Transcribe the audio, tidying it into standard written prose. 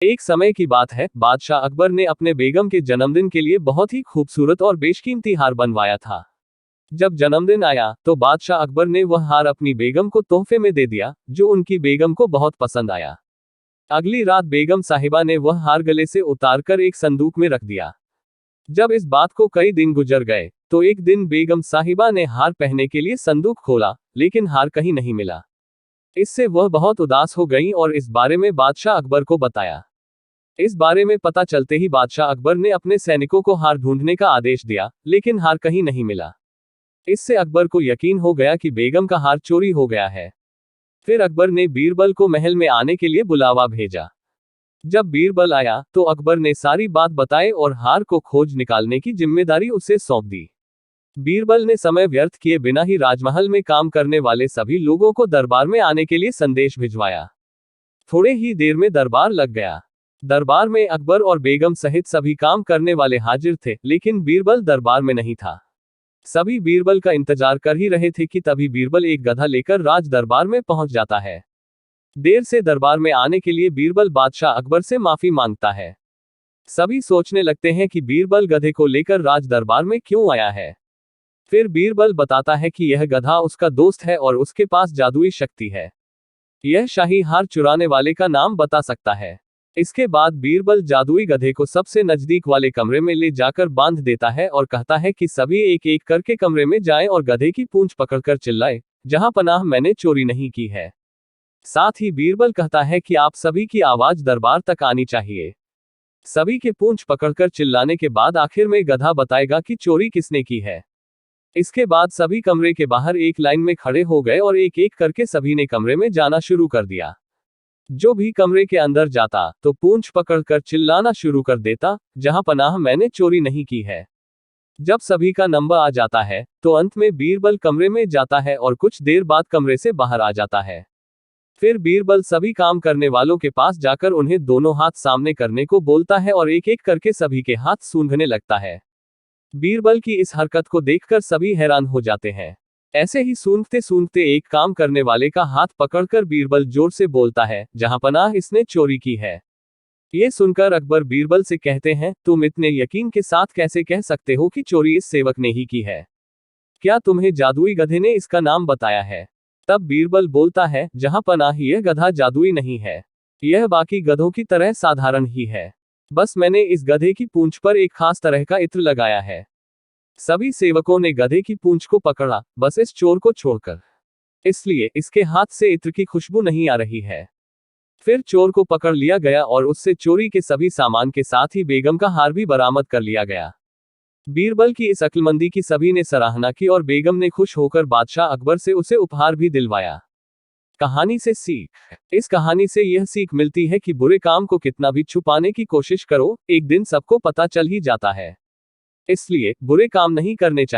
एक समय की बात है, बादशाह अकबर ने अपने बेगम के जन्मदिन के लिए बहुत ही खूबसूरत और बेशकीमती हार बनवाया था। जब जन्मदिन आया तो बादशाह अकबर ने वह हार अपनी बेगम को तोहफे में दे दिया, जो उनकी बेगम को बहुत पसंद आया। अगली रात बेगम साहिबा ने वह हार गले से उतारकर एक संदूक में रख दिया। जब इस बात को कई दिन गुजर गए तो एक दिन बेगम साहिबा ने हार पहनने के लिए संदूक खोला, लेकिन हार कहीं नहीं मिला। इससे वह बहुत उदास हो गईं और इस बारे में बादशाह अकबर को बताया। इस बारे में पता चलते ही बादशाह अकबर ने अपने सैनिकों को हार ढूंढने का आदेश दिया, लेकिन हार कहीं नहीं मिला। इससे अकबर को यकीन हो गया कि बेगम का हार चोरी हो गया है। फिर अकबर ने बीरबल को महल में आने के लिए बुलावा भेजा। जब बीरबल आया तो अकबर ने सारी बात बताई और हार को खोज निकालने की जिम्मेदारी उसे सौंप दी। बीरबल ने समय व्यर्थ किए बिना ही राजमहल में काम करने वाले सभी लोगों को दरबार में आने के लिए संदेश भिजवाया। थोड़े ही देर में दरबार लग गया। दरबार में अकबर और बेगम सहित सभी काम करने वाले हाजिर थे, लेकिन बीरबल दरबार में नहीं था। सभी बीरबल का इंतजार कर ही रहे थे कि तभी बीरबल एक गधा लेकर राज दरबार में पहुंच जाता है। देर से दरबार में आने के लिए बीरबल बादशाह अकबर से माफी मांगता है। सभी सोचने लगते हैं कि बीरबल गधे को लेकर राज दरबार में क्यों आया है। फिर बीरबल बताता है कि यह गधा उसका दोस्त है और उसके पास जादुई शक्ति है। यह शाही हार चुराने वाले का नाम बता सकता है। इसके बाद बीरबल जादुई गधे को सबसे नजदीक वाले कमरे में ले जाकर बांध देता है और कहता है कि सभी एक एक करके कमरे में जाएं और गधे की पूंछ पकड़कर चिल्लाएं, जहां पनाह मैंने चोरी नहीं की है। साथ ही बीरबल कहता है कि आप सभी की आवाज दरबार तक आनी चाहिए। सभी के पूंछ पकड़कर चिल्लाने के बाद आखिर में गधा बताएगा कि चोरी किसने की है। इसके बाद सभी कमरे के बाहर एक लाइन में खड़े हो गए और एक एक करके सभी ने कमरे में जाना शुरू कर दिया। जो भी कमरे के अंदर जाता तो पूंछ पकड़कर चिल्लाना शुरू कर देता, जहां पनाह मैंने चोरी नहीं की है। जब सभी का नंबर आ जाता है तो अंत में बीरबल कमरे में जाता है और कुछ देर बाद कमरे से बाहर आ जाता है। फिर बीरबल सभी काम करने वालों के पास जाकर उन्हें दोनों हाथ सामने करने को बोलता है और एक एक करके सभी के हाथ सूंघने लगता है। बीरबल की इस हरकत को देखकर सभी हैरान हो जाते हैं। ऐसे ही सूंघते सूंघते एक काम करने वाले का हाथ पकड़कर बीरबल जोर से बोलता है, जहां पनाह इसने चोरी की है। ये सुनकर अकबर बीरबल से कहते हैं, तुम इतने यकीन के साथ कैसे कह सकते हो कि चोरी इस सेवक ने ही की है? क्या तुम्हें जादुई गधे ने इसका नाम बताया है? तब बीरबल बोलता है, जहां पनाह यह गधा जादुई नहीं है। यह बाकी गधों की तरह साधारण ही है। बस मैंने इस गधे की पूंछ पर एक खास तरह का इत्र लगाया है। सभी सेवकों ने गधे की पूंछ को पकड़ा, बस इस चोर को छोड़कर। इसलिए इसके हाथ से इत्र की खुशबू नहीं आ रही है। फिर चोर को पकड़ लिया गया और उससे चोरी के सभी सामान के साथ ही बेगम का हार भी बरामद कर लिया गया। बीरबल की इस अक्लमंदी की सभी ने सराहना की और बेगम ने खुश होकर बादशाह अकबर से उसे उपहार भी दिलवाया। कहानी से सीख। इस कहानी से यह सीख मिलती है कि बुरे काम को कितना भी छुपाने की कोशिश करो, एक दिन सबको पता चल ही जाता है। इसलिए बुरे काम नहीं करने चाहिए।